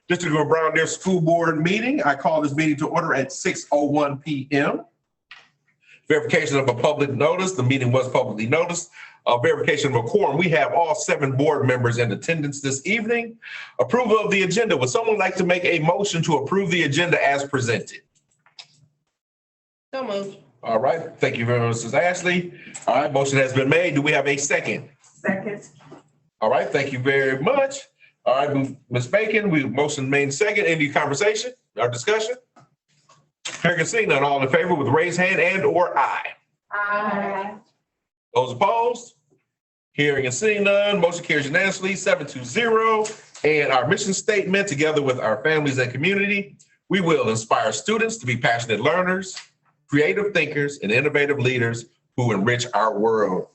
District of Brown Deer School Board meeting. I call this meeting to order at 6:01 p.m. Verification of a public notice. The meeting was publicly noticed. Verification of a quorum. We have all 7 board members in attendance this evening. Approval of the agenda. Would someone like to make a motion to approve the agenda as presented? So moved. All right. Thank you very much, Mrs. Ashley. All right. Motion has been made. Do we have a second? Second. All right. Thank you very much. All right, Ms. Bacon, we motion made second. Any conversation or discussion? Hearing and seeing none, all in favor with raised hand and or aye. Aye. Those opposed? Hearing and seeing none, motion carries unanimously, 7-0. And our mission statement, together with our families and community, we will inspire students to be passionate learners, creative thinkers, and innovative leaders who enrich our world.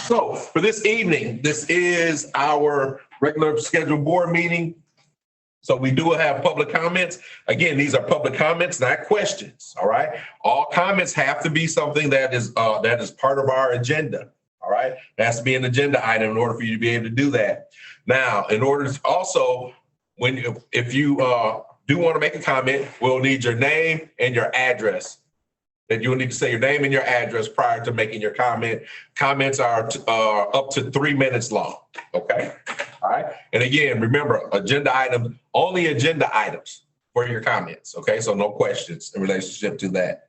So for this evening, this is our regular scheduled board meeting. So we do have public comments. Again, these are public comments, not questions. All right. All comments have to be something that is part of our agenda. All right. It has to be an agenda item in order for you to be able to do that. Now, in order to also, if you do want to make a comment, we'll need your name and your address. That you'll need to say your name and your address prior to making your comment. Comments are up to 3 minutes long. Okay. All right. And again, remember, agenda items, only agenda items for your comments. Okay. So no questions in relationship to that.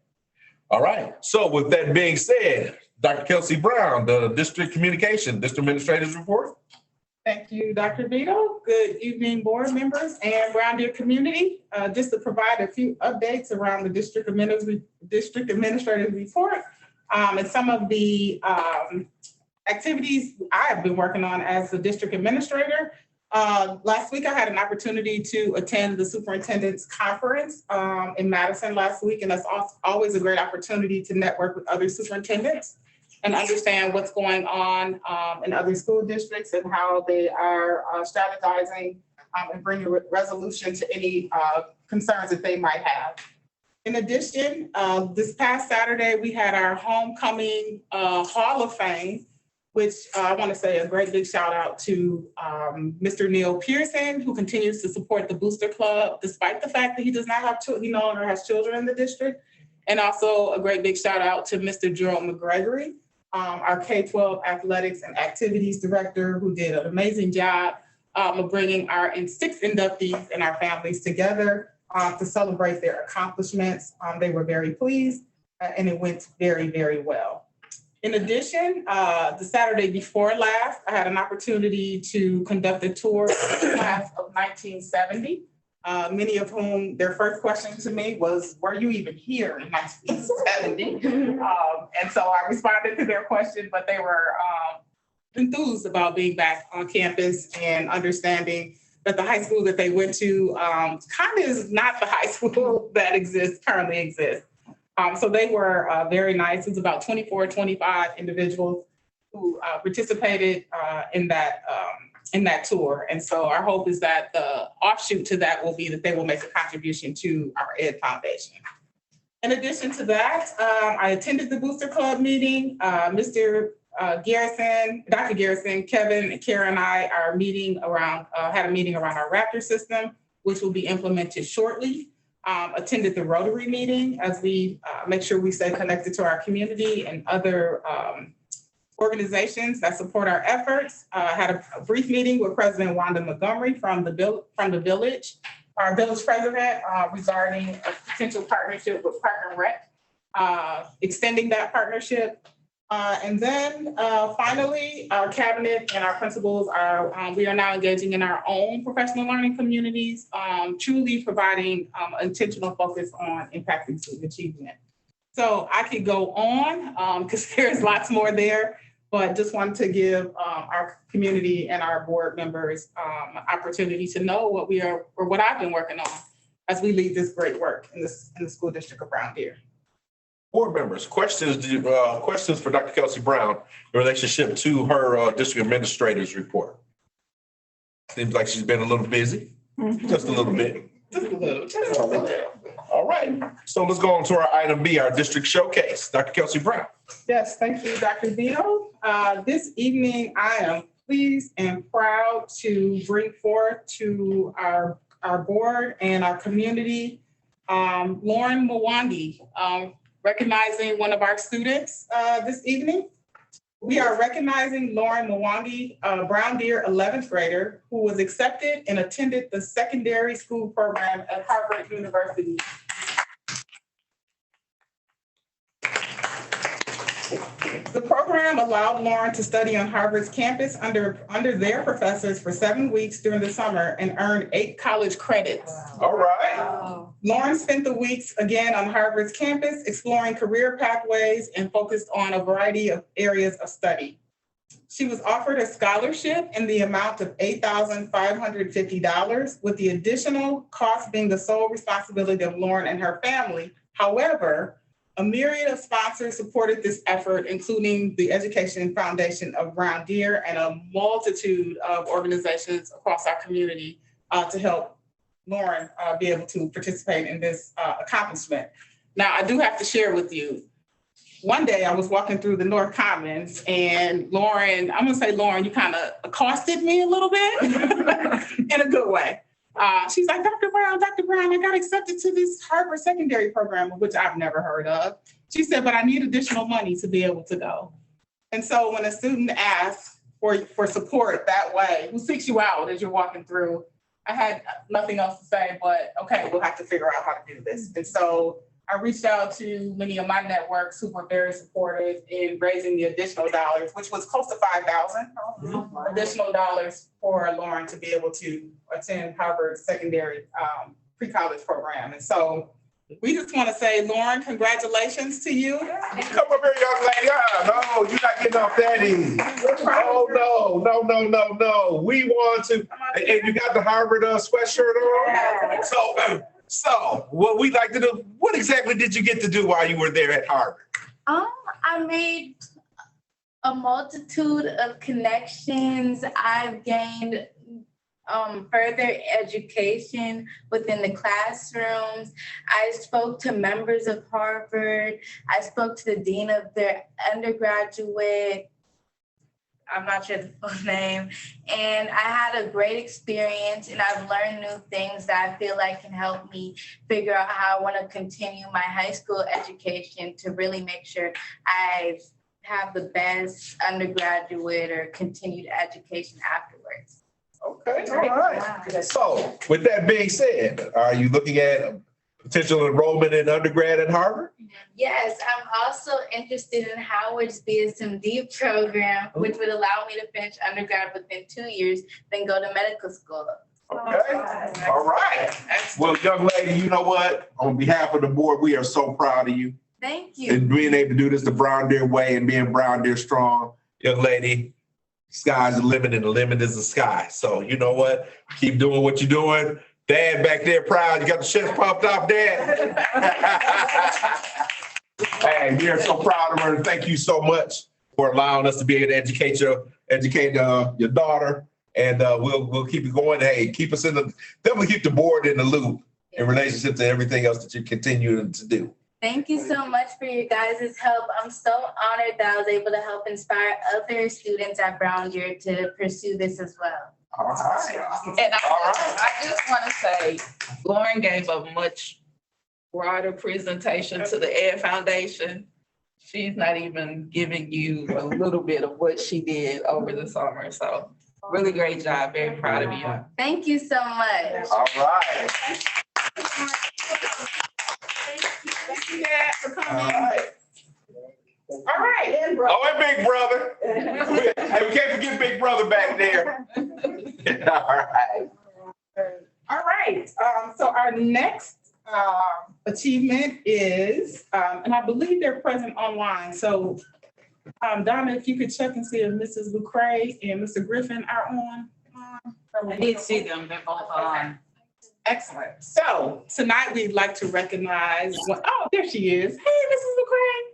All right. So with that being said, Dr. Kelsey Brown, the district administrator's report. Thank you, Dr. Vito. Good evening, board members and Brown Deer community. Just to provide a few updates around the district administrator's report and some of the activities I have been working on as the district administrator. Last week, I had an opportunity to attend the superintendent's conference in Madison last week, and that's always a great opportunity to network with other superintendents and understand what's going on in other school districts and how they are strategizing and bringing resolution to any concerns that they might have. In addition, this past Saturday, we had our homecoming Hall of Fame, which I want to say a great big shout out to Mr. Neil Pearson, who continues to support the Booster Club, despite the fact that he does not have he no longer has children in the district. And also a great big shout out to Mr. Jerome McGregory, our K-12 athletics and activities director, who did an amazing job of bringing our 6 inductees and our families together to celebrate their accomplishments. They were very pleased and it went very, very well. In addition, the Saturday before last, I had an opportunity to conduct a tour of the class of 1970. Many of whom their first question to me was, were you even here in 1970? And so I responded to their question, but they were enthused about being back on campus and understanding that the high school that they went to kind of is not the high school that currently exists. So they were very nice. It was about 24, 25 individuals who participated in that tour. And so our hope is that the offshoot to that will be that they will make a contribution to our Ed Foundation. In addition to that, I attended the Booster Club meeting. Mr. Garrison, Dr. Garrison, Kevin, and Kara and I are had a meeting around our Raptor system, which will be implemented shortly. Attended the Rotary meeting as we make sure we stay connected to our community and other organizations that support our efforts. Had a brief meeting with President Wanda Montgomery from the village, our village president, regarding a potential partnership with Partner Rec, extending that partnership. And then finally, our cabinet and our principals we are now engaging in our own professional learning communities, truly providing intentional focus on impacting student achievement. So I could go on because there's lots more there, but just wanted to give our community and our board members an opportunity to know what I've been working on as we lead this great work in the school district of Brown Deer. Board members, questions for Dr. Kelsey Brown in relationship to her district administrator's report. Seems like she's been a little busy, just a little bit. All right, so let's go on to our item B, our district showcase. Dr. Kelsey Brown. Yes, thank you, Dr. Vito. This evening, I am pleased and proud to bring forth to our board and our community, Lauren Mwangi, recognizing one of our students this evening. We are recognizing Lauren Mwangi, a Brown Deer 11th grader who was accepted and attended the secondary school program at Harvard University. The program allowed Lauren to study on Harvard's campus under their professors for 7 weeks during the summer and earn 8 college credits. All right. Wow. Lauren spent the weeks again on Harvard's campus exploring career pathways and focused on a variety of areas of study. She was offered a scholarship in the amount of $8,550, with the additional cost being the sole responsibility of Lauren and her family. However, a myriad of sponsors supported this effort, including the Education Foundation of Brown Deer and a multitude of organizations across our community to help Lauren be able to participate in this accomplishment. Now, I do have to share with you, one day I was walking through the North Commons and Lauren, I'm gonna say, Lauren, you kind of accosted me a little bit in a good way. She's like, Dr. Brown, I got accepted to this Harvard secondary program, which I've never heard of. She said, but I need additional money to be able to go. And so when a student asks for support that way, who seeks you out as you're walking through, I had nothing else to say, but okay, we'll have to figure out how to do this. And so I reached out to many of my networks who were very supportive in raising the additional dollars, which was close to $5,000 additional dollars for Lauren to be able to attend Harvard's secondary pre-college program. And so we just want to say, Lauren, congratulations to you. Come up here, young lady. No, you're not getting off that easy. Oh, no. We want to, and you got the Harvard sweatshirt on? So what we like to do, what exactly did you get to do while you were there at Harvard? I made a multitude of connections. I've gained further education within the classrooms. I spoke to members of Harvard. I spoke to the dean of their undergraduate, I'm not sure the full name, and I had a great experience, and I've learned new things that I feel like can help me figure out how I want to continue my high school education to really make sure I have the best undergraduate or continued education afterwards. Okay, all right. So with that being said, are you looking at potential enrollment in undergrad at Harvard? Yes, I'm also interested in Howard's BSMD program, which would allow me to finish undergrad within 2 years, then go to medical school. Okay, all right. Well, young lady, you know what? On behalf of the board, we are so proud of you. Thank you. And being able to do this the Brown Deer way and being Brown Deer strong. Young lady, sky's the limit and the limit is the sky. So you know what? Keep doing what you're doing. Dad back there proud. You got the chest pumped up, Dad. Hey, we are so proud of her. And thank you so much for allowing us to be able to educate your daughter. And we'll keep it going. Hey, keep us definitely keep the board in the loop in relationship to everything else that you continue to do. Thank you so much for your guys' help. I'm so honored that I was able to help inspire other students at Brown Deer to pursue this as well. All right. And I just want to say, Lauren gave a much broader presentation to the Ed Foundation. She's not even giving you a little bit of what she did over the summer. So really great job. Very proud of you. Thank you so much. All right. Thank you, Dad, for All coming. right. All right, and bro. Oh, and Big Brother. Hey, we can't forget Big Brother back there. All right. All right, so our next achievement is, and I believe they're present online. So Donna, if you could check and see if Mrs. Lucrae and Mr. Griffin are on. I did see them. They're both on. Excellent. So tonight we'd like to recognize, oh, there she is. Hey, Mrs. Lucrae.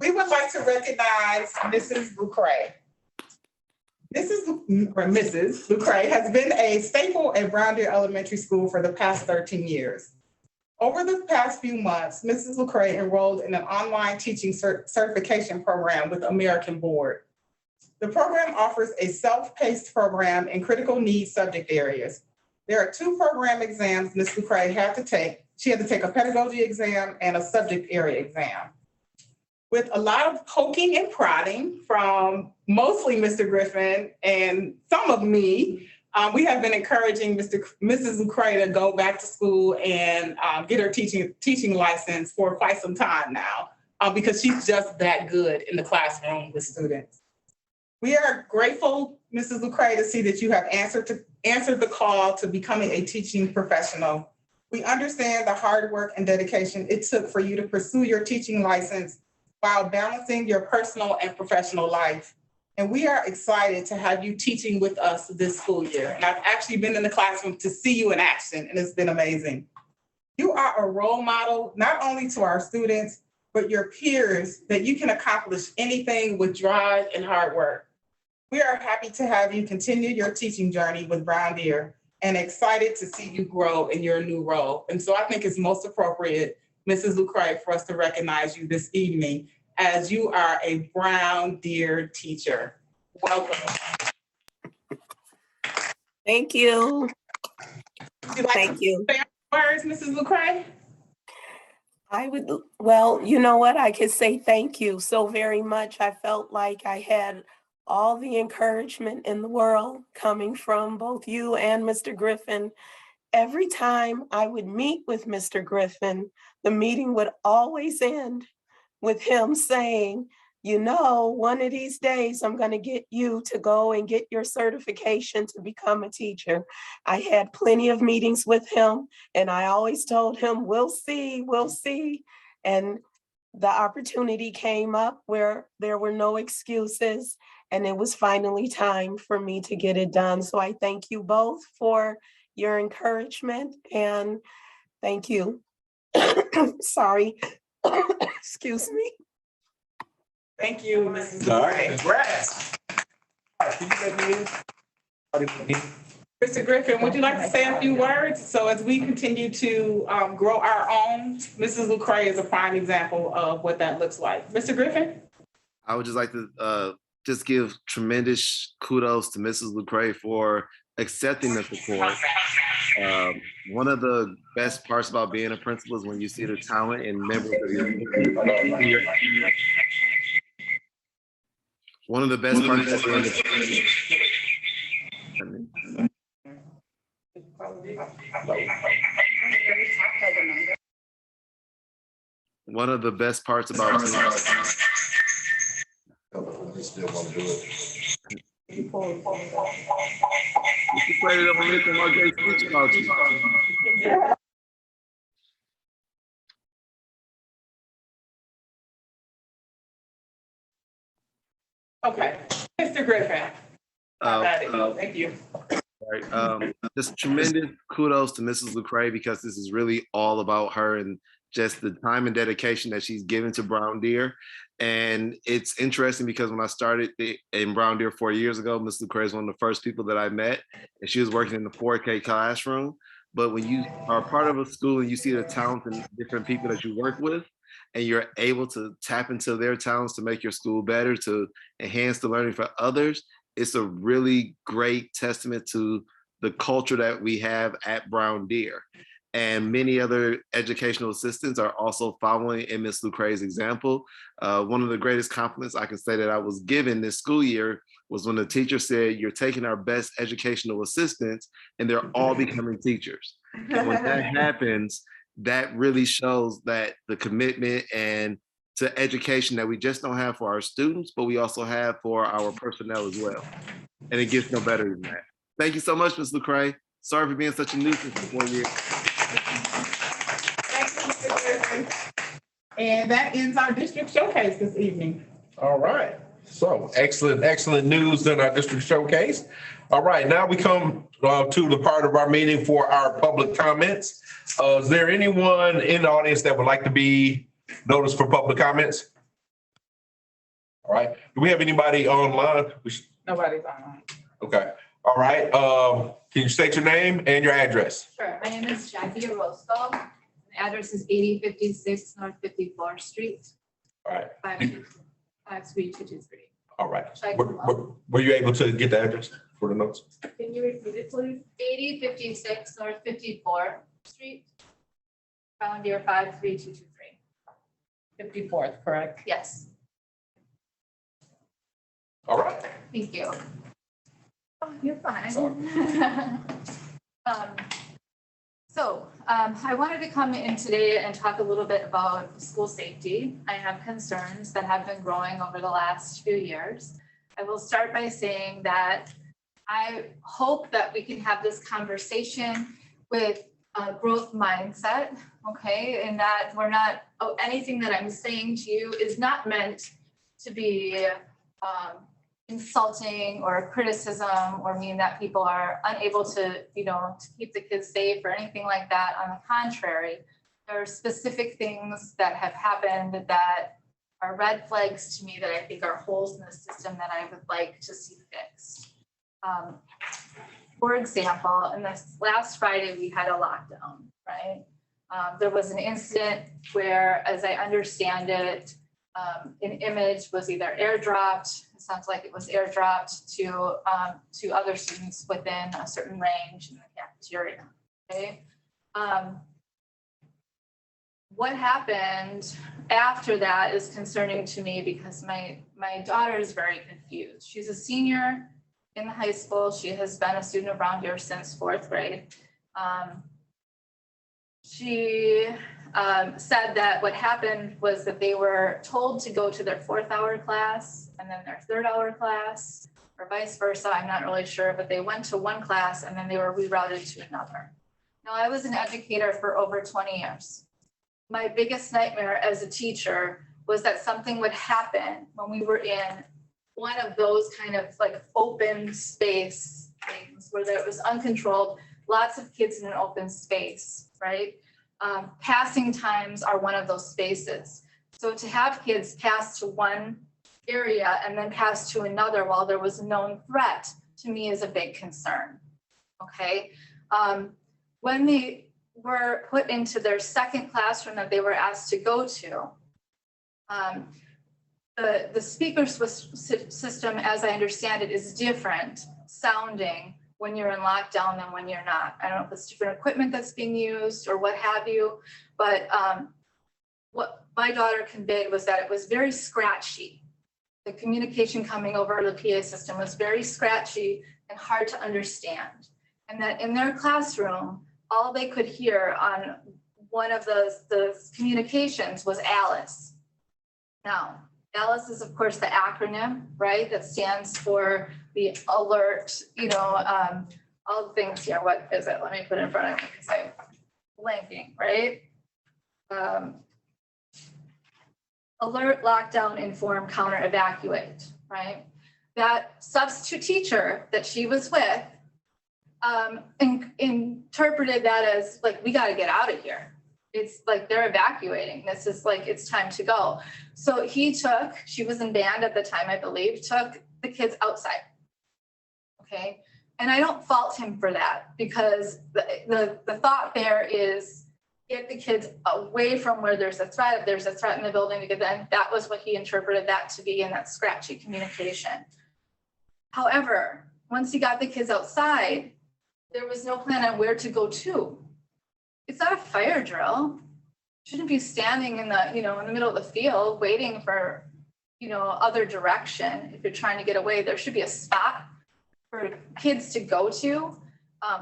We would like to recognize Mrs. Lucrae. Mrs. Lucrae has been a staple at Brown Deer Elementary School for the past 13 years. Over the past few months, Mrs. Lucrae enrolled in an online teaching certification program with American Board. The program offers a self-paced program in critical needs subject areas. There are 2 program exams Ms. Lucrae had to take. She had to take a pedagogy exam and a subject area exam. With a lot of poking and prodding from mostly Mr. Griffin and some of me, we have been encouraging Mrs. Lucrae to go back to school and get her teaching license for quite some time now, because she's just that good in the classroom with students. We are grateful, Mrs. Lucrae, to see that you have answered the call to becoming a teaching professional. We understand the hard work and dedication it took for you to pursue your teaching license while balancing your personal and professional life. And we are excited to have you teaching with us this school year. And I've actually been in the classroom to see you in action, and it's been amazing. You are a role model, not only to our students, but your peers, that you can accomplish anything with drive and hard work. We are happy to have you continue your teaching journey with Brown Deer and excited to see you grow in your new role. And so I think it's most appropriate, Mrs. Lucrae, for us to recognize you this evening as you are a Brown Deer teacher. Welcome. Thank you. Would you like Thank to you. say words, Mrs. Lucrae? Well, you know what? I could say thank you so very much. I felt like I had all the encouragement in the world coming from both you and Mr. Griffin. Every time I would meet with Mr. Griffin, the meeting would always end with him saying, you know, one of these days I'm going to get you to go and get your certification to become a teacher. I had plenty of meetings with him, and I always told him, we'll see, we'll see. And the opportunity came up where there were no excuses, and it was finally time for me to get it done. So I thank you both for your encouragement, and thank you. Sorry. Excuse me. Thank you, Mrs. All right, Lucrae. congrats. All right, can you let me in? Mr. Griffin, would you like to say a few words? So as we continue to grow our own, Mrs. Lucrae is a prime example of what that looks like. Mr. Griffin? I would just like to just give tremendous kudos to Mrs. Lucrae for accepting the support. One of the best parts about being a principal is when you see the talent in members of your one of the best parts of being one of the best parts about You still want to do it? Okay, Mr. Griffin. Thank you. Right. Just tremendous kudos to Mrs. Lucrae, because this is really all about her and just the time and dedication that she's given to Brown Deer. And it's interesting because when I started in Brown Deer 4 years ago, Mrs. Lucrae is one of the first people that I met, and she was working in the 4K classroom. But when you are part of a school and you see the talent and different people that you work with, and you're able to tap into their talents to make your school better, to enhance the learning for others, it's a really great testament to the culture that we have at Brown Deer. And many other educational assistants are also following in Ms. Lucrae's example. One of the greatest compliments I can say that I was given this school year was when the teacher said, you're taking our best educational assistants and they're all becoming teachers. And when that happens, that really shows that the commitment and to education that we just don't have for our students, but we also have for our personnel as well. And it gets no better than that. Thank you so much, Ms. Lucrae. Sorry for being such a nuisance for 4 years. Thank you, Mr. Griffin. And that ends our district showcase this evening. All right. So excellent news in our district showcase. All right, now we come to the part of our meeting for our public comments. Is there anyone in the audience that would like to be noticed for public comments? All right. Do we have anybody online? Nobody's online. Okay. All right. Can you state your name and your address? Sure. My name is Jackie Orozco. The address is 8056 North 54th Street. All right. 5323. All right. Check Were, them out. were you able to get the address for the notes? Can you repeat it, please? 8056 North 54th Street. Round year 53223. 54th, correct? Yes, All right. thank you. Oh, you're fine. Sorry. I wanted to come in today and talk a little bit about school safety. I have concerns that have been growing over the last few years. I will start by saying that I hope that we can have this conversation with a growth mindset, okay? And that we're not, anything that I'm saying to you is not meant to be insulting or criticism or mean that people are unable to, to keep the kids safe or anything like that. On the contrary, there are specific things that have happened that are red flags to me that I think are holes in the system that I would like to see fixed. For example, in this last Friday, we had a lockdown, right? There was an incident where, as I understand it, an image was either airdropped, it sounds like it was airdropped to other students within a certain range in the cafeteria, okay? What happened after that is concerning to me because my daughter is very confused. She's a senior in the high school. She has been a student around here since 4th grade. She said that what happened was that they were told to go to their 4th hour class and then their 3rd hour class, or vice versa. I'm not really sure, but they went to one class and then they were rerouted to another. Now, I was an educator for over 20 years. My biggest nightmare as a teacher was that something would happen when we were in one of those kind of like open space things where there was uncontrolled, lots of kids in an open space, right? Passing times are one of those spaces. So to have kids pass to one area and then pass to another while there was a known threat, to me is a big concern, okay? When they were put into their second classroom that they were asked to go to, the speaker system, as I understand it, is different sounding when you're in lockdown than when you're not. I don't know if it's different equipment that's being used or what have you, but what my daughter conveyed was that it was very scratchy. The communication coming over the PA system was very scratchy and hard to understand. And that in their classroom, all they could hear on one of the communications was Alice. Now, Alice is, of course, the acronym, right? That stands for the alert, all the things here. What is it? Let me put it in front of me because I'm blanking, right? Alert, lockdown, inform, counter, evacuate, right? That substitute teacher that she was with interpreted that as like, we got to get out of here. It's like they're evacuating. This is like, it's time to go. So she was in band at the time, I believe, took the kids outside. Okay. And I don't fault him for that because the thought there is get the kids away from where there's a threat. If there's a threat in the building, because then that was what he interpreted that to be in that scratchy communication. However, once he got the kids outside, there was no plan on where to go to. It's not a fire drill. Shouldn't be standing in the, in the middle of the field waiting for, other direction. If you're trying to get away, there should be a spot for kids to go to.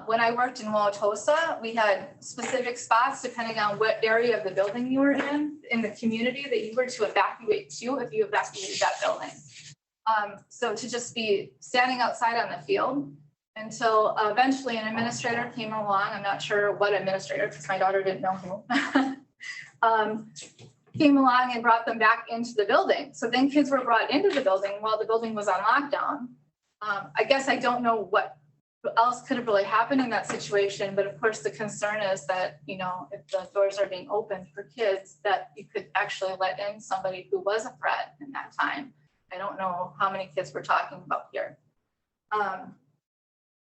When I worked in Wauwatosa, we had specific spots depending on what area of the building you were in the community that you were to evacuate to if you evacuated that building. So to just be standing outside on the field until eventually an administrator came along. I'm not sure what administrator, because my daughter didn't know who, came along and brought them back into the building. So then kids were brought into the building while the building was on lockdown. I guess I don't know what else could have really happened in that situation, but of course the concern is that, if the doors are being opened for kids, that you could actually let in somebody who was a threat in that time. I don't know how many kids we're talking about here.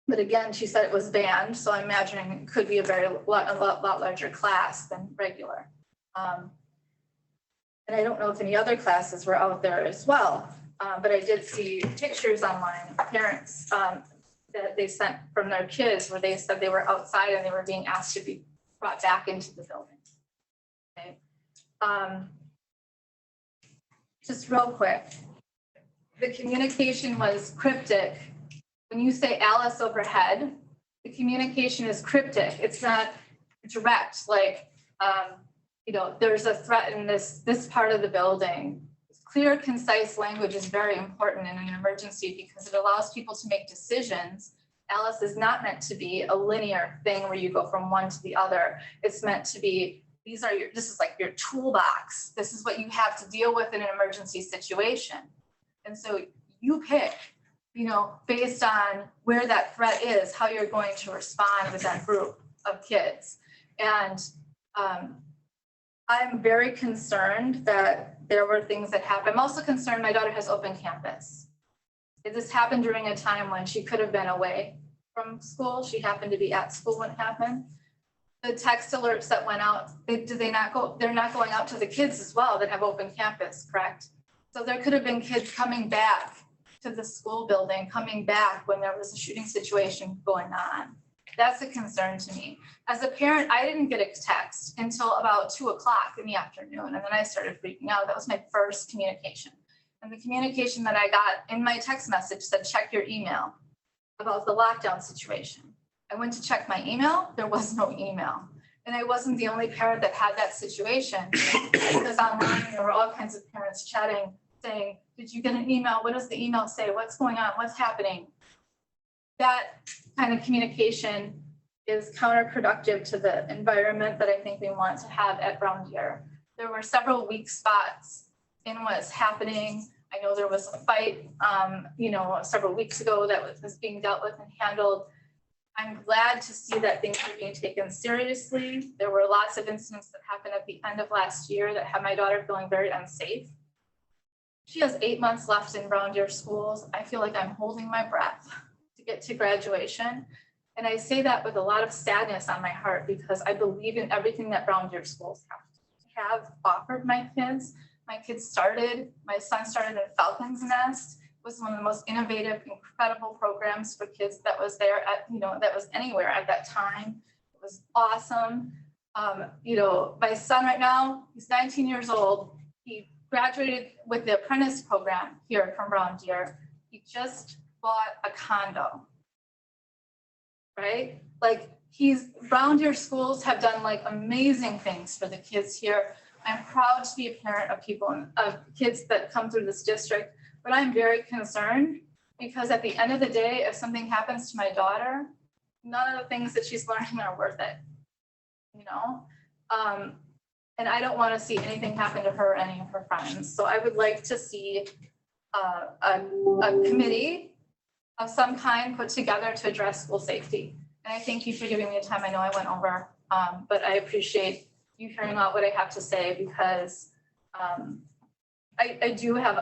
But again, she said it was banned, so I'm imagining it could be a lot larger class than regular. And I don't know if any other classes were out there as well. But I did see pictures online of parents that they sent from their kids where they said they were outside and they were being asked to be brought back into the building. Okay. Just real quick, the communication was cryptic. When you say Alice overhead, the communication is cryptic. It's not direct, like, there's a threat in this part of the building. Clear, concise language is very important in an emergency because it allows people to make decisions. Alice is not meant to be a linear thing where you go from one to the other. It's meant to be, this is like your toolbox. This is what you have to deal with in an emergency situation. And so you pick, based on where that threat is, how you're going to respond with that group of kids. And I'm very concerned that there were things that happened. I'm also concerned my daughter has open campus. This happened during a time when she could have been away from school. She happened to be at school when it happened. The text alerts that went out, they're not going out to the kids as well that have open campus, correct? So there could have been kids coming back to the school building, coming back when there was a shooting situation going on. That's a concern to me. As a parent, I didn't get a text until about 2:00 in the afternoon. And then I started freaking out. That was my first communication. And the communication that I got in my text message said, check your email about the lockdown situation. I went to check my email. There was no email. And I wasn't the only parent that had that situation because online there were all kinds of parents chatting, saying, did you get an email? What does the email say? What's going on? What's happening? That kind of communication is counterproductive to the environment that I think we want to have at Brown Deer. There were several weak spots in what's happening. I know there was a fight, several weeks ago that was being dealt with and handled. I'm glad to see that things are being taken seriously. There were lots of incidents that happened at the end of last year that had my daughter feeling very unsafe. She has 8 months left in Brown Deer schools. I feel like I'm holding my breath to get to graduation. And I say that with a lot of sadness on my heart because I believe in everything that Brown Deer schools have offered my kids. My son started at Falcon's Nest. It was one of the most innovative, incredible programs for kids that was there that was anywhere at that time. It was awesome. My son right now, he's 19 years old. He graduated with the apprentice program here from Brown Deer. He just bought a condo, right? Brown Deer schools have done amazing things for the kids here. I'm proud to be a parent of kids that come through this district, but I'm very concerned because at the end of the day, if something happens to my daughter, none of the things that she's learning are worth it, and I don't want to see anything happen to her or any of her friends. So I would like to see a committee of some kind put together to address school safety. And I thank you for giving me the time. I know I went over, but I appreciate you hearing out what I have to say because I do have,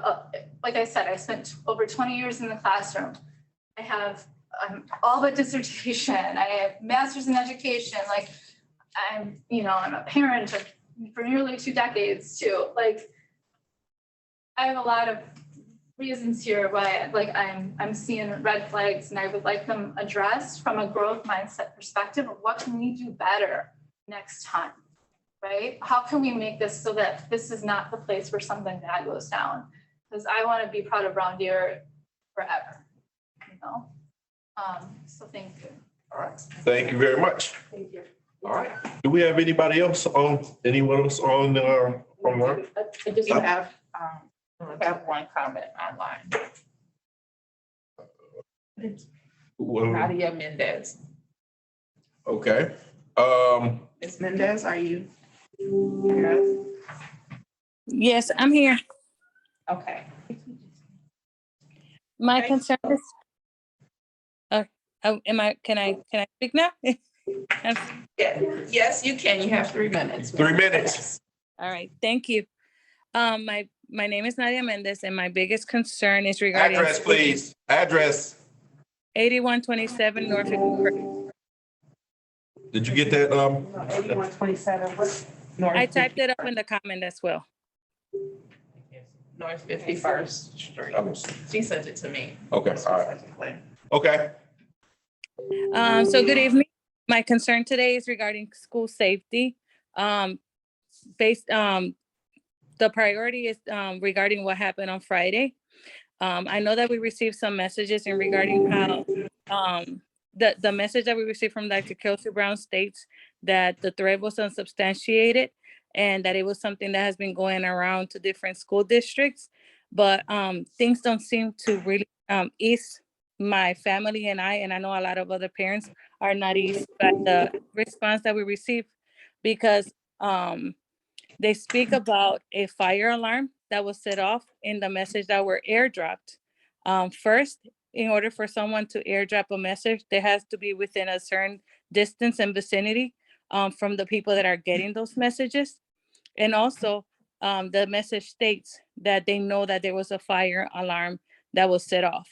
like I said, I spent over 20 years in the classroom. I have all but dissertation. I have master's in education. I'm a parent for nearly 2 decades too. I have a lot of reasons here why I'm seeing red flags and I would like them addressed from a growth mindset perspective of what can we do better next time, right? How can we make this so that this is not the place where something bad goes down? Because I want to be proud of Brown Deer forever, so thank you. All right. Thank you very much. Thank you. All right. Do we have anyone else online? I just have, I have one comment online. Nadia Mendez. Okay. Ms. Mendez, are you? Yes, I'm here. Okay. My Okay. concern is, can I speak now? Yes, you can. You have 3 minutes. 3 minutes. All right, thank you. My name is Nadia Mendez and my biggest concern is regarding. Address, please. Address. 8127 North 51st. Did you get that? 8127, I typed it up in the comment as well. North 51st Street. She sent it to me. Okay, all right. Okay, So good evening. My concern today is regarding school safety. Based, the priority is regarding what happened on Friday. I know that we received some messages in regarding how the message that we received from Dr. Kelsey Brown states that the threat was unsubstantiated and that it was something that has been going around to different school districts. But things don't seem to really ease my family and I know a lot of other parents are not eased by the response that we received because they speak about a fire alarm that was set off in the message that were airdropped. First, in order for someone to airdrop a message, there has to be within a certain distance and vicinity from the people that are getting those messages. And also, the message states that they know that there was a fire alarm that was set off.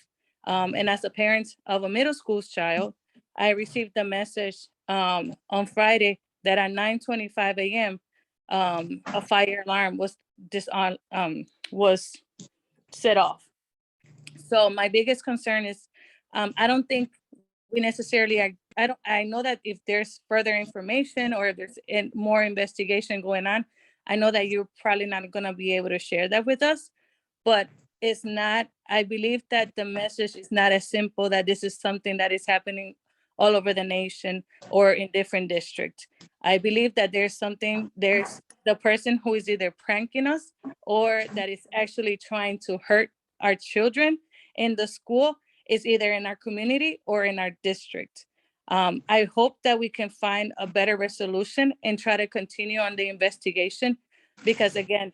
And as a parent of a middle school child, I received the message on Friday that at 9:25 a.m., a fire alarm was was set off. So my biggest concern is I don't think we necessarily I know that if there's further information or if there's more investigation going on, I know that you're probably not going to be able to share that with us, but it's not, I believe that the message is not as simple that this is something that is happening all over the nation or in different districts. I believe that there's the person who is either pranking us or that is actually trying to hurt our children in the school is either in our community or in our district. I hope that we can find a better resolution and try to continue on the investigation because again,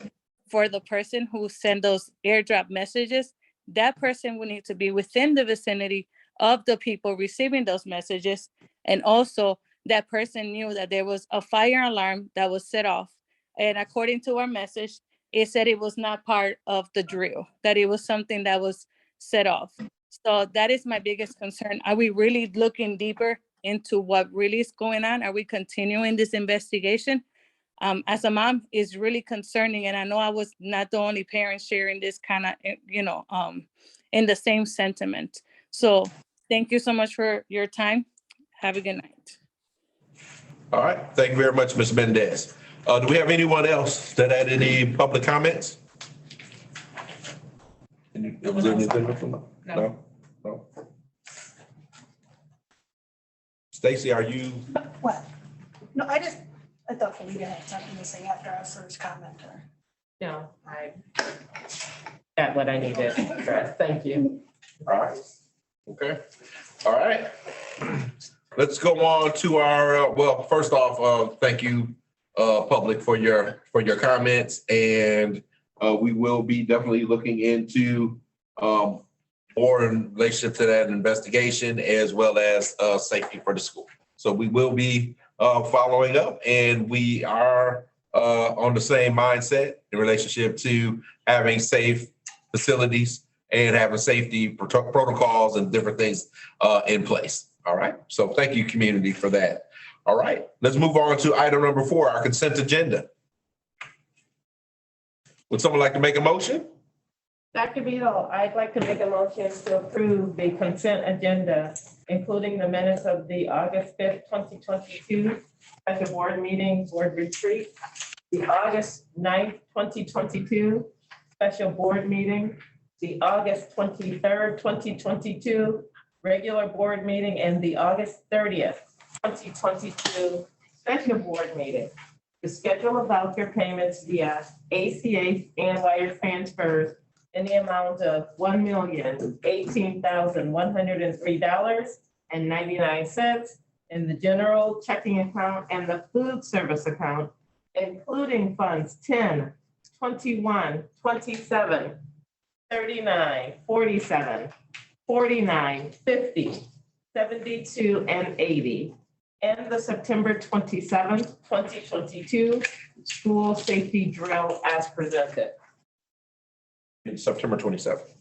for the person who sent those airdrop messages, that person will need to be within the vicinity of the people receiving those messages. And also that person knew that there was a fire alarm that was set off. And according to our message, it said it was not part of the drill, that it was something that was set off. So that is my biggest concern. Are we really looking deeper into what really is going on? Are we continuing this investigation? As a mom, is really concerning. And I know I was not the only parent sharing this kind of, in the same sentiment. So thank you so much for your time. Have a good night. all right. Thank you very much, Ms. Mendez. Do we have anyone else that had any public comments? Was there anything from them? No. Stacy, are you? What? No, I thought Felicia had something to say after our first commenter. No, I got what I needed to address. Thank you. All right. Okay. All right. Let's go on to our, well, first off, thank you, public, for your comments. And we will be definitely looking into more in relationship to that investigation as well as safety for the school. So we will be following up, and we are on the same mindset in relationship to having safe facilities and having safety protocols and different things in place. All right. So thank you, community, for that. All right. Let's move on to item number 4, our consent agenda. Would someone like to make a motion? Dr. Beadle, I'd like to make a motion to approve the consent agenda, including the minutes of the August 5th, 2022 special board meeting, board retreat, the August 9th, 2022 special board meeting, the August 23rd, 2022 regular board meeting, and the August 30th, 2022 special board meeting. The schedule of voucher payments via ACH and wire transfers in the amount of $1,018,103.99 in the general checking account and the food service account, including funds 10, 21, 27, 39, 47, 49, 50, 72, and 80, and the September 27th, 2022 school safety drill as presented. September 27th.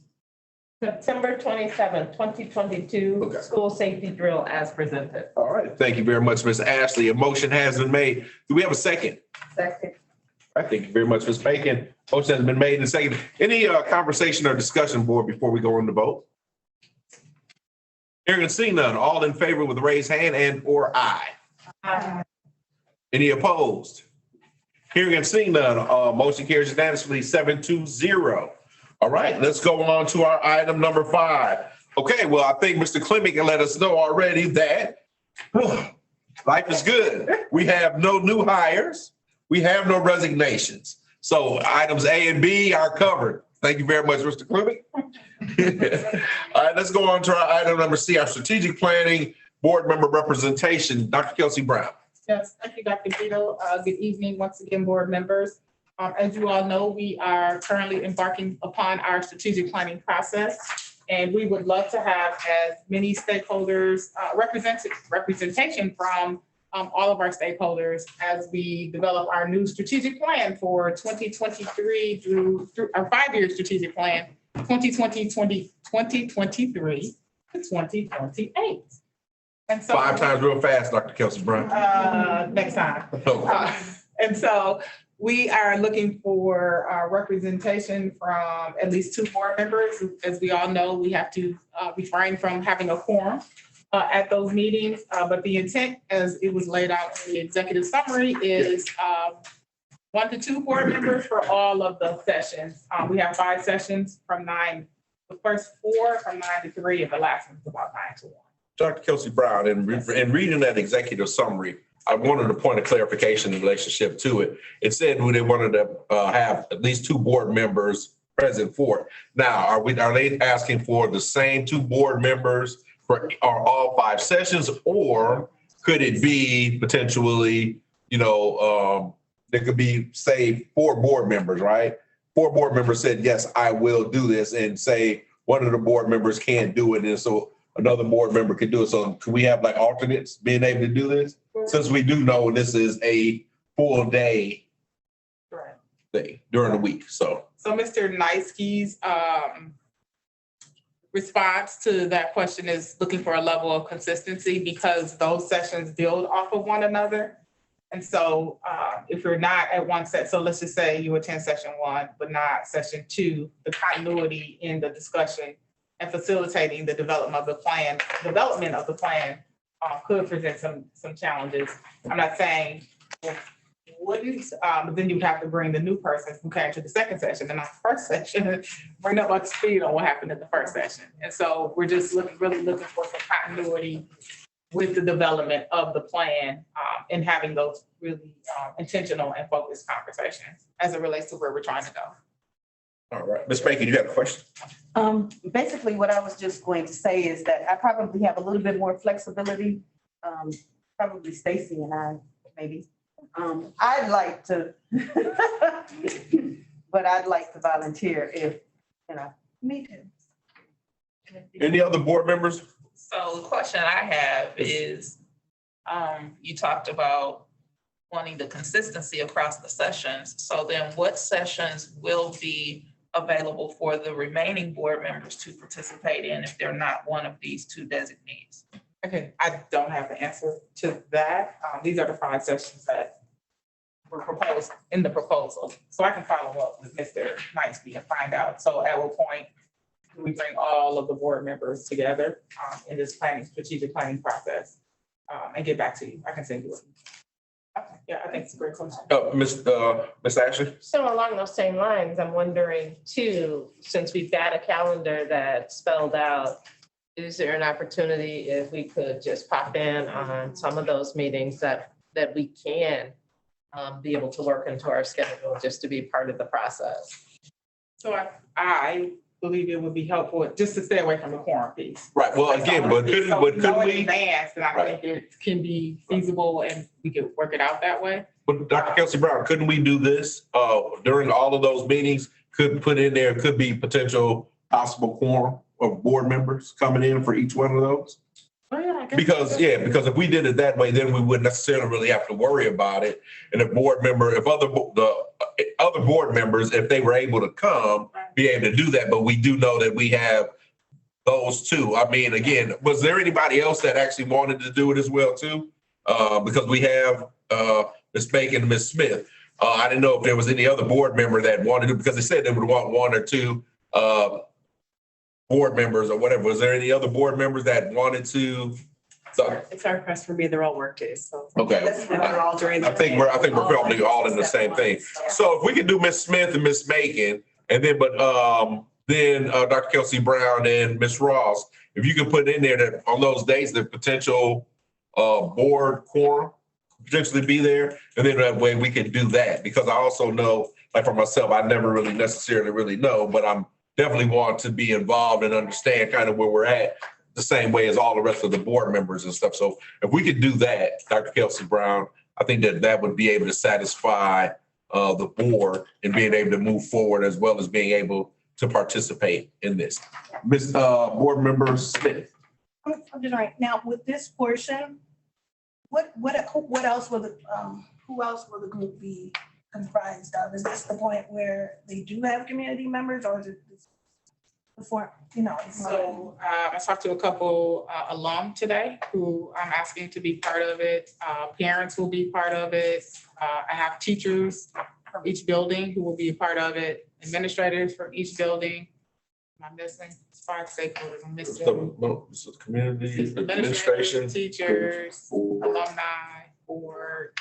September 27th, 2022 Okay. school safety drill as presented. All right. Thank you very much, Ms. Ashley. A motion has been made. Do we have a second? Second. I thank you very much, Ms. Bacon. Motion has been made and seconded. Any conversation or discussion, board, before we go on the vote? Hearing and seeing none, all in favor with raised hand and or aye. Any opposed? Hearing and seeing none, motion carries unanimously 7-0. All right, let's go on to our item number 5. Okay, well, I think Mr. Clement can let us know already that life is good. We have no new hires. We have no resignations. So items A and B are covered. Thank you very much, Mr. Clement. All right, let's go on to our item number C, our strategic planning board member representation. Dr. Kelsey Brown. Yes, thank you, Dr. Vito. Good evening, once again, board members. As you all know, we are currently embarking upon our strategic planning process, and we would love to have as many stakeholders, representation from all of our stakeholders as we develop our new strategic plan for 2023 through our 5-year strategic plan, 2023 to 2028. And so 5 times real fast, Dr. Kelsey Brown. next time. And so we are looking for representation from at least 2 board members. As we all know, we have to refrain from having a quorum at those meetings. But the intent, as it was laid out in the executive summary, is 1 to 2 board members for all of the sessions. We have 5 sessions from 9, the first 4 from 9 to 3, and the last one's about 9 to 1. Dr. Kelsey Brown, in reading that executive summary, I wanted a point of clarification in relationship to it. It said they wanted to have at least 2 board members present for it. Now, are they asking for the same 2 board members for all 5 sessions, or could it be potentially, there could be, say, 4 board members, right? 4 board members said, yes, I will do this, and say one of the board members can't do it, and so another board member could do it. So can we have like alternates being able to do this? Since we do know this is a full day thing during the week, So Mr. Nysky's response to that question is looking for a level of consistency because those sessions build off of one another. And so if you're not at one set, so let's just say you attend session 1, but not session 2, the continuity in the discussion and facilitating the development of the plan could present some challenges. I'm not saying it wouldn't, but then you'd have to bring the new person who came to the second session and not the first session, bring up to speed on what happened at the first session. And so we're just really looking for some continuity with the development of the plan and having those really intentional and focused conversations as it relates to where we're trying to go. all right, Ms. Bacon, you have a question? Basically, what I was just going to say is that I probably have a little bit more flexibility. Probably Stacy and I, maybe. I'd like to, but I'd like to volunteer if, me too. Any other board members? So the question I have is, you talked about wanting the consistency across the sessions. So then what sessions will be available for the remaining board members to participate in if they're not one of these 2 designees? Okay, I don't have the answer to that. These are the 5 sessions that were proposed in the proposal. So I can follow up with Mr. Knightsby and find out. So at what point do we bring all of the board members together in this strategic planning process and get back to you? I can send you it. Okay, yeah, I think it's a great question. Ms. Ashley? So along those same lines, I'm wondering too, since we've got a calendar that's spelled out, is there an opportunity if we could just pop in on some of those meetings that we can be able to work into our schedule just to be part of the process? So I believe it would be helpful just to stay away from the quorum piece. Right, well, again, but couldn't we? Advance, and I think it can be feasible and we could work it out that way. But Dr. Kelsey Brown, couldn't we do this during all of those meetings? Could put in there, could be potential possible quorum of board members coming in for each one of those? Oh, yeah, I guess. Because if we did it that way, then we wouldn't necessarily really have to worry about it. And if the other board members, if they were able to come, be able to do that. But we do know that we have those 2. I mean, again, was there anybody else that actually wanted to do it as well too? Because we have Ms. Bacon and Ms. Smith. I didn't know if there was any other board member that wanted to, because they said they would want one or two board members or whatever. Was there any other board members that wanted to? So, It's our request for me, they're all work days, so. okay. They're all during the I think we're probably all in the same thing. So if we could do Ms. Smith and Ms. Macon, and then, then Dr. Kelsey Brown and Ms. Ross, if you can put in there that on those days, the potential board quorum potentially be there, and then that way we can do that. Because I also know, like for myself, I never really necessarily really know, but I'm definitely want to be involved and understand kind of where we're at the same way as all the rest of the board members and stuff. So if we could do that, Dr. Kelsey Brown, I think that would be able to satisfy the board in being able to move forward as well as being able to participate in this. Ms. Board Member Smith. I'm just right now with this portion, what else will who else will the group be comprised of? Is this the point where they do have community members, or is it before, So I talked to a couple alum today who I'm asking to be part of it. Parents will be part of it. I have teachers from each building who will be a part of it, administrators from each building. Am I missing? 5 stakeholders. I'm missing. This is community, Administration, teachers, alumni, board,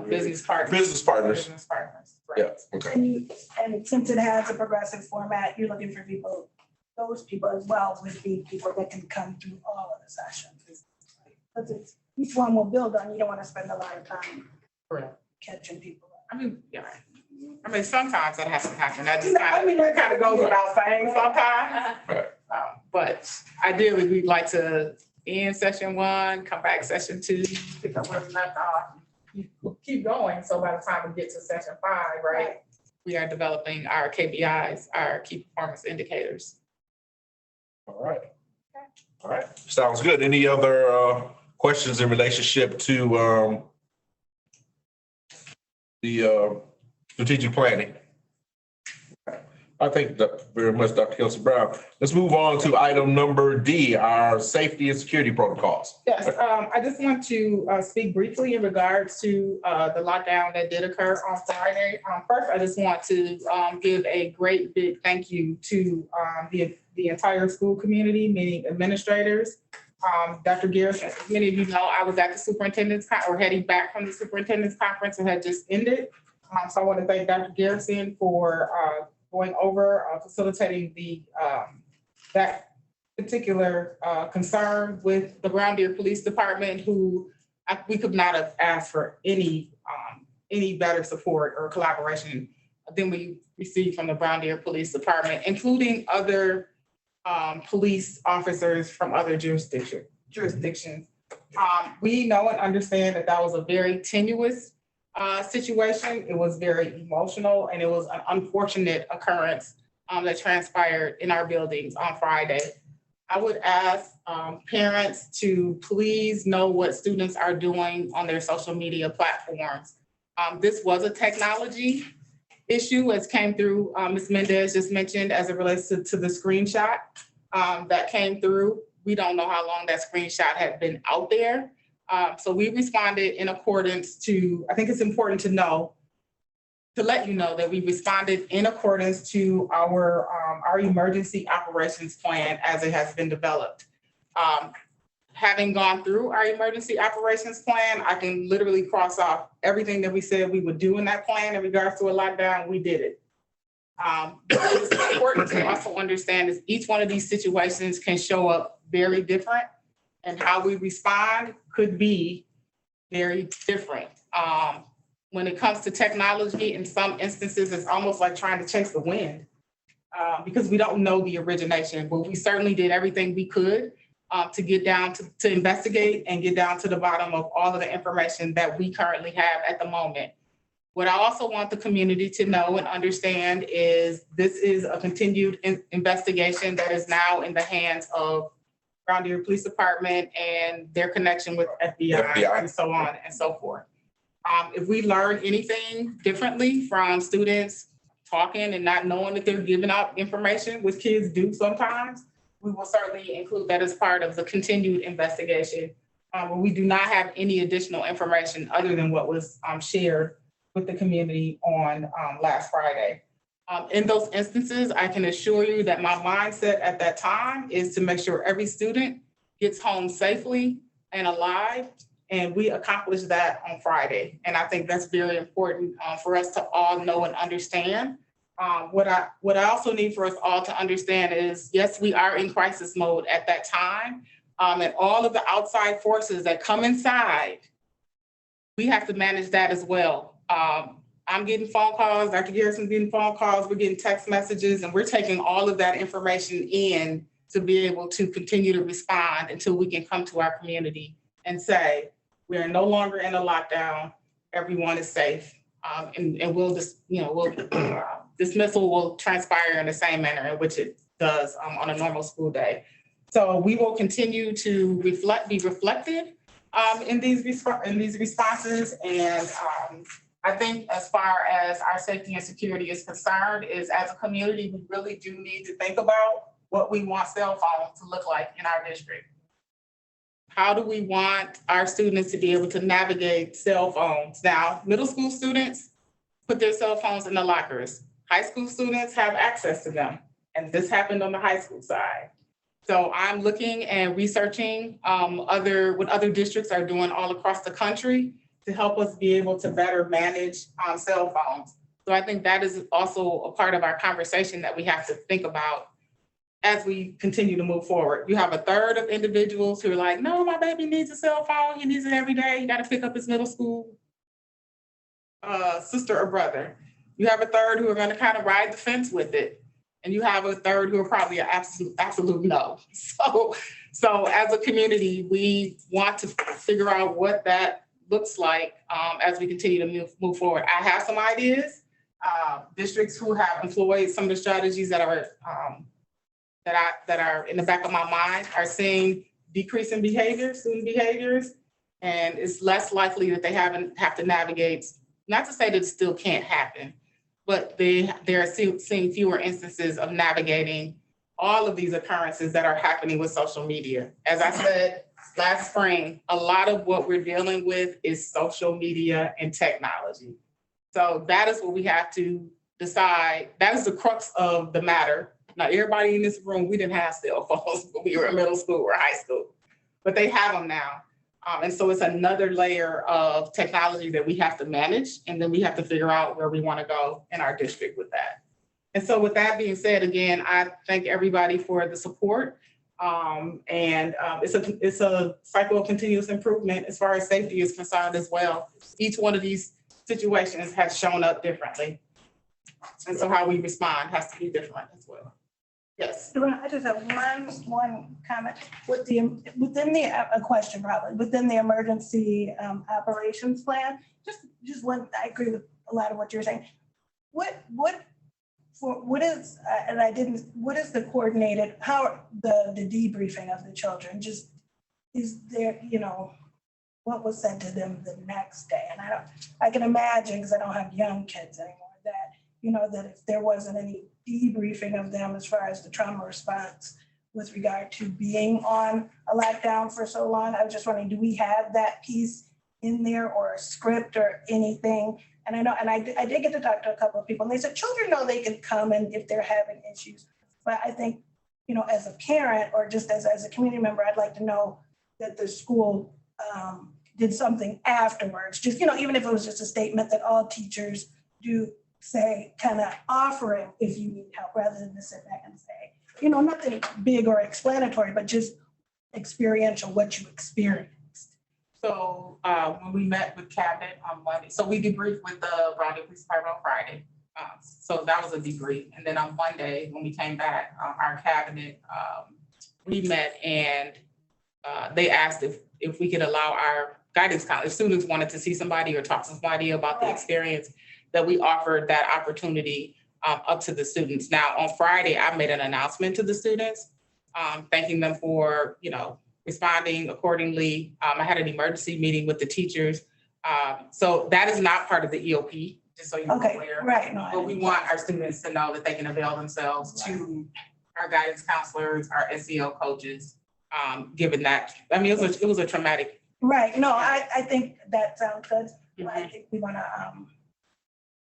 business partners. Business partners. Business partners, Yeah, right. okay. and since it has a progressive format, you're looking for people, those people as well would be people that can come through all of the sessions. Because each one will build on, you don't want to spend a lot of time Correct. catching people up. I mean, yeah. I mean, sometimes that has to happen. That just kind of goes without saying sometimes. Right. But ideally, we'd like to end session 1, come back session 2, pick up where we left off, keep going. So by the time we get to session 5, right, we are developing our KPIs, our key performance indicators. All right. All right. Sounds good. Any other questions in relationship to the strategic planning? I thank very much, Dr. Kelsey Brown. Let's move on to item number D, our safety and security protocols. Yes, I just want to speak briefly in regards to the lockdown that did occur on Friday. First, I just want to give a great big thank you to the entire school community, meaning administrators. Dr. Garrison, as many of you know, I was at the superintendent's or heading back from the superintendent's conference that had just ended. So I want to thank Dr. Garrison for going over, facilitating that particular concern with the Brown Deer Police Department, who we could not have asked for any better support or collaboration than we received from the Brown Deer Police Department, including other police officers from other jurisdictions. We know and understand that was a very tenuous situation. It was very emotional, and it was an unfortunate occurrence that transpired in our buildings on Friday. I would ask parents to please know what students are doing on their social media platforms. This was a technology issue, as came through, Ms. Mendez just mentioned, as it relates to the screenshot that came through. We don't know how long that screenshot had been out there. So we responded in accordance to, I think it's important to know, to let you know that we responded in accordance to our emergency operations plan as it has been developed. Having gone through our emergency operations plan, I can literally cross off everything that we said we would do in that plan in regards to a lockdown. We did it. It's important to also understand is each one of these situations can show up very different, and how we respond could be very different. When it comes to technology, in some instances, it's almost like trying to chase the wind because we don't know the origination, but we certainly did everything we could to get down to investigate and get down to the bottom of all of the information that we currently have at the moment. What I also want the community to know and understand is this is a continued investigation that is now in the hands of Brown Deer Police Department and their connection with FBI and so on and so forth. If we learn anything differently from students talking and not knowing that they're giving out information, which kids do sometimes, we will certainly include that as part of the continued investigation. We do not have any additional information other than what was shared with the community on last Friday. In those instances, I can assure you that my mindset at that time is to make sure every student gets home safely and alive. And we accomplished that on Friday. And I think that's very important for us to all know and understand. What I also need for us all to understand is, yes, we are in crisis mode at that time. And all of the outside forces that come inside, we have to manage that as well. I'm getting phone calls, Dr. Garrison's getting phone calls, we're getting text messages, and we're taking all of that information in to be able to continue to respond until we can come to our community and say, we are no longer in a lockdown, everyone is safe. And we'll just, dismissal will transpire in the same manner in which it does on a normal school day. So we will continue to be reflected in these responses. And I think as far as our safety and security is concerned, is as a community, we really do need to think about what we want cell phones to look like in our district. How do we want our students to be able to navigate cell phones? Now, middle school students put their cell phones in the lockers. High school students have access to them. And this happened on the high school side. So I'm looking and researching what other districts are doing all across the country to help us be able to better manage cell phones. So I think that is also a part of our conversation that we have to think about as we continue to move forward. You have a third of individuals who are like, no, my baby needs a cell phone. He needs it every day. You got to pick up his middle school sister or brother. You have a third who are going to kind of ride the fence with it. And you have a third who are probably an absolute no. So as a community, we want to figure out what that looks like as we continue to move forward. I have some ideas. Districts who have employed some of the strategies that are that are in the back of my mind are seeing decrease in student behaviors, and it's less likely that they have to navigate. Not to say that it still can't happen, but they're seeing fewer instances of navigating all of these occurrences that are happening with social media. As I said last spring, a lot of what we're dealing with is social media and technology. So that is what we have to decide. That is the crux of the matter. Now, everybody in this room, we didn't have cell phones when we were in middle school or high school, but they have them now. And so it's another layer of technology that we have to manage, and then we have to figure out where we want to go in our district with that. And so with that being said, again, I thank everybody for the support. It's a cycle of continuous improvement as far as safety is concerned as well. Each one of these situations has shown up differently. And so how we respond has to be different as well. Yes. I just have one comment within a question probably within the emergency operations plan. Just one. I agree with a lot of what you're saying. What is the coordinated the debriefing of the children? Just is there what was said to them the next day? And I can imagine, because I don't have young kids anymore, that if there wasn't any debriefing of them as far as the trauma response with regard to being on a lockdown for so long, I was just wondering, do we have that piece in there or a script or anything? And I know, and I did get to talk to a couple of people, and they said children know they can come and if they're having issues. But I think, as a parent or just as a community member, I'd like to know that the school did something afterwards. Just, even if it was just a statement that all teachers do say, kind of offering if you need help, rather than to sit back and say, nothing big or explanatory, but just experiential, what you experienced. So when we met with cabinet on Monday, so we debriefed with the Roundel Police Department on Friday. So that was a debrief. And then on Monday, when we came back, our cabinet, we met, and they asked if we could allow our guidance counselor, if students wanted to see somebody or talk to somebody about the experience, that we offered that opportunity up to the students. Now, on Friday, I made an announcement to the students, thanking them for, responding accordingly. I had an emergency meeting with the teachers. So that is not part of the EOP, just so you're aware. Right. No, but we want our students to know that they can avail themselves to our guidance counselors, our SEL coaches, given that, it was a traumatic. Right. No, I think that sounds good. I think we want to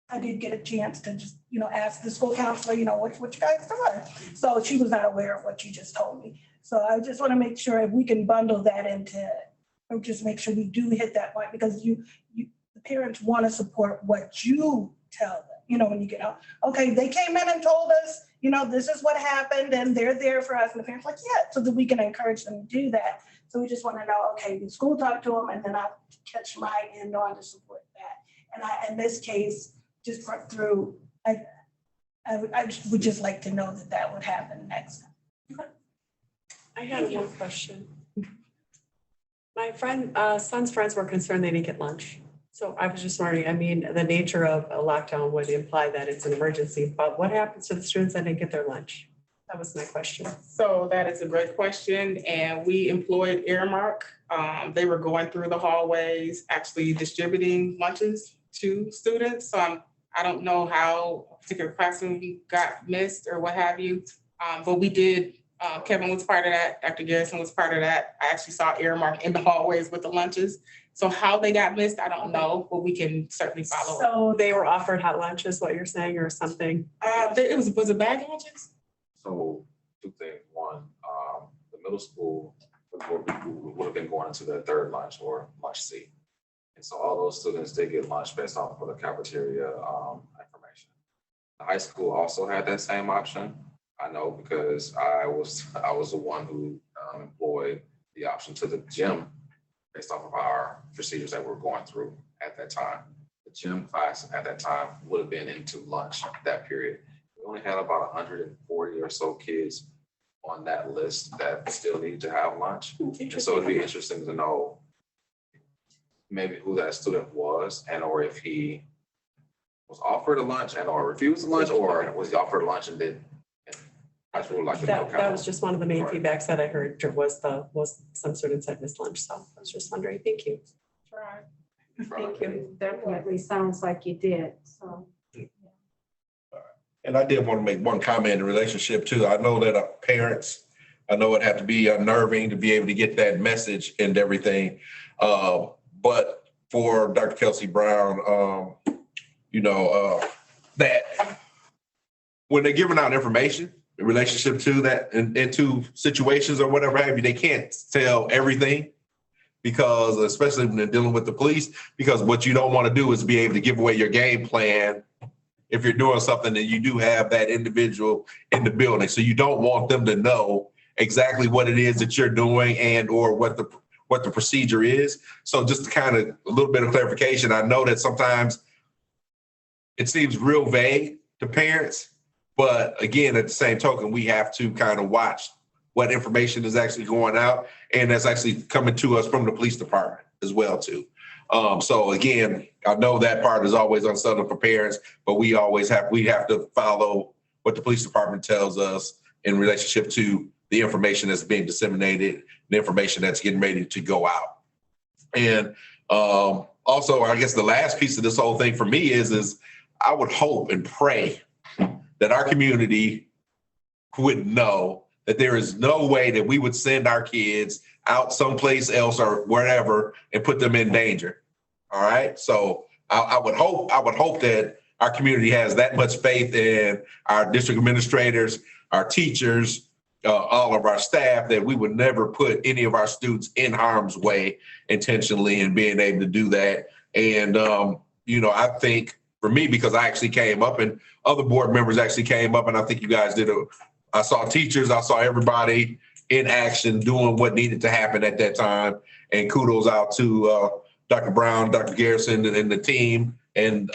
I did get a chance to just, ask the school counselor, what you guys doing? So she was not aware of what you just told me. So I just want to make sure if we can bundle that into, or just make sure we do hit that point, because the parents want to support what you tell them, when you get out. Okay, they came in and told us, this is what happened and they're there for us. And the parents like, yeah, so that we can encourage them to do that. So we just want to know, okay, the school talk to them and then I'll catch my end on to support that. And in this case, just work through, I would just like to know that would happen next time. I had one question. My son's friends were concerned they didn't get lunch. So I was just wondering, the nature of a lockdown would imply that it's an emergency, but what happens to the students that didn't get their lunch? That was my question. So that is a great question, and we employed Earmark. They were going through the hallways, actually distributing lunches to students. So I don't know how a particular classroom got missed or what have you, but we did. Kevin was part of that. Dr. Garrison was part of that. I actually saw Earmark in the hallways with the lunches. So how they got missed, I don't know, but we can certainly follow up. So they were offered hot lunch is what you're saying, or something? Was it bag lunches? So two things. One, the middle school would have been going into their third lunch or lunch C. And so all those students did get lunch based off of the cafeteria information. The high school also had that same option. I know because I was the one who employed the option to the gym based off of our procedures that we're going through at that time. The gym class at that time would have been into lunch that period. We only had about 140 or so kids on that list that still need to have lunch. And so it'd be interesting to know maybe who that student was and or if he was offered a lunch and or refused a lunch, or was he offered lunch and did. That was just one of the main feedbacks that I heard was some students had missed lunch. So I was just wondering. Thank you. Thank you. Definitely sounds like you did, so. And I did want to make one comment in relationship to, I know that parents, I know it had to be unnerving to be able to get that message and everything. But for Dr. Kelsey Brown, that when they're giving out information in relationship to that into situations or whatever have you, they can't tell everything, because especially when they're dealing with the police, because what you don't want to do is be able to give away your game plan if you're doing something that you do have that individual in the building. So you don't want them to know exactly what it is that you're doing and or what the procedure is. So just to kind of a little bit of clarification, I know that sometimes it seems real vague to parents, but again, at the same token, we have to kind of watch what information is actually going out and that's actually coming to us from the police department as well too. So again, I know that part is always unsettled for parents, but we have to follow what the police department tells us in relationship to the information that's being disseminated, the information that's getting ready to go out. And also, I guess the last piece of this whole thing for me is I would hope and pray that our community would know that there is no way that we would send our kids out someplace else or wherever and put them in danger. All right. So I would hope that our community has that much faith in our district administrators, our teachers, all of our staff, that we would never put any of our students in harm's way intentionally, and being able to do that. And, I think for me, because I actually came up and other board members actually came up, and I think you guys I saw teachers, I saw everybody in action doing what needed to happen at that time. And kudos out to Dr. Brown, Dr. Garrison and the team and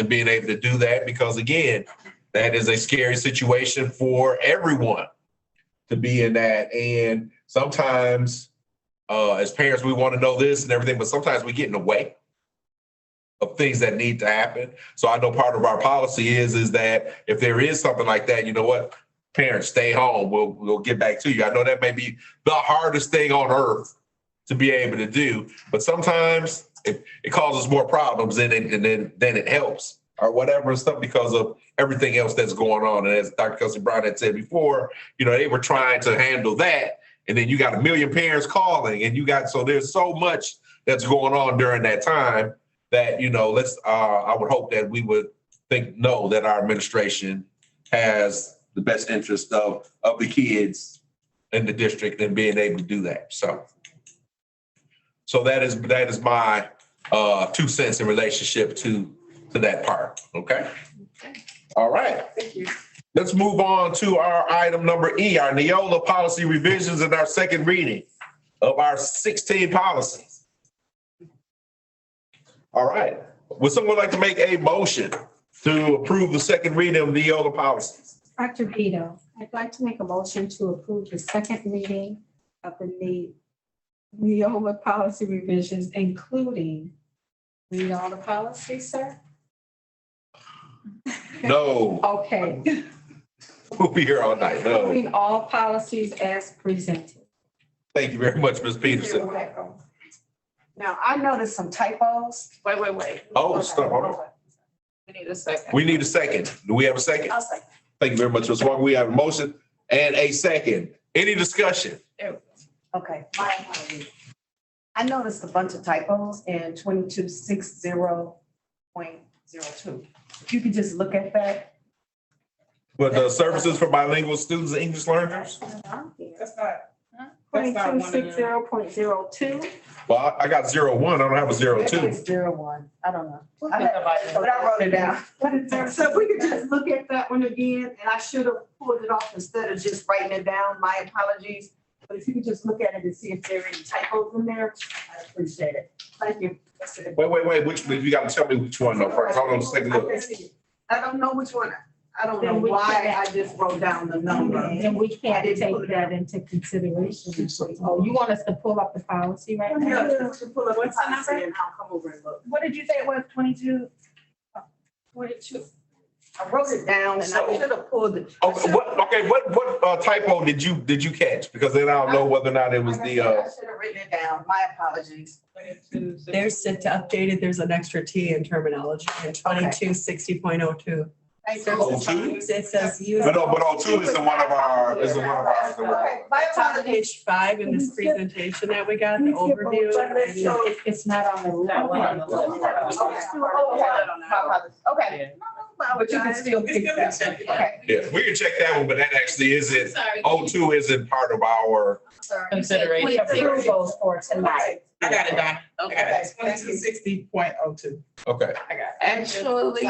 being able to do that, because again, that is a scary situation for everyone to be in that. And sometimes as parents, we want to know this and everything, but sometimes we get in the way of things that need to happen. So I know part of our policy is that if there is something like that, you know what, parents, stay home. We'll get back to you. I know that may be the hardest thing on earth to be able to do, but sometimes it causes more problems than it helps or whatever and stuff, because of everything else that's going on. And as Dr. Kelsey Brown had said before, they were trying to handle that. And then you got 1 million parents calling, and so there's so much that's going on during that time that, I would hope that we would know that our administration has the best interest of the kids in the district and being able to do that. So that is my 2 cents in relationship to that part. Okay. All right. Thank you. Let's move on to our item number E, our Neola policy revisions and our second reading of our 16 policies. All right. Would someone like to make a motion to approve the second reading of Neola policies? Dr. Vito, I'd like to make a motion to approve the second reading of the Neola policy revisions, including, read all the policies, sir? No, Okay, we'll be here all night. No. including all policies as presented. Thank you very much, Ms. Peterson. Now, I noticed some typos. Wait. Oh, stop, hold on. We need a second. We need a second. Do we have a second? I'll say. Thank you very much, Ms. Walker. We have a motion and a second. Any discussion? Okay, my apologies. I noticed a bunch of typos in 2260.02. If you could just look at that. But the services for bilingual students and English learners? That's not. That's not one of them. 2260.02. Well, I got 01. I don't have a 02. It's 01. I don't know. But I wrote it down. So if we could just look at that one again, and I should have pulled it off instead of just writing it down. My apologies. But if you could just look at it and see if there are any typos in there, I appreciate it. Thank you. That's it. Wait. Which, you got to tell me which one though first. Hold on, let's take a look. I don't know which one. I don't know Then we why can't- I just wrote down the number. And we can't take that into consideration. Oh, you want us to pull up the policy right now? Yeah, just to pull up What's the policy number? and I'll come over and look. What did you say it was, 22? 22. I wrote it down and I should have pulled it. Okay, what typo did you catch? Because then I'll know whether or not it was I the, should have written it down. My apologies. There's updated, there's an extra T in terminology in 2260.02. Thank you. Oh, two? It says use. but 02 is in one of our, Okay, my It's on apologies. page 5 in this presentation that we got, the overview. It's not on the Okay. But you can still pick that. Okay. Yeah, we can check that one, but that actually isn't, Sorry. 02 isn't part of our, Consideration. Approvals for tonight. I got it, Donna. Okay. Twenty-two 60.02. okay. Actually,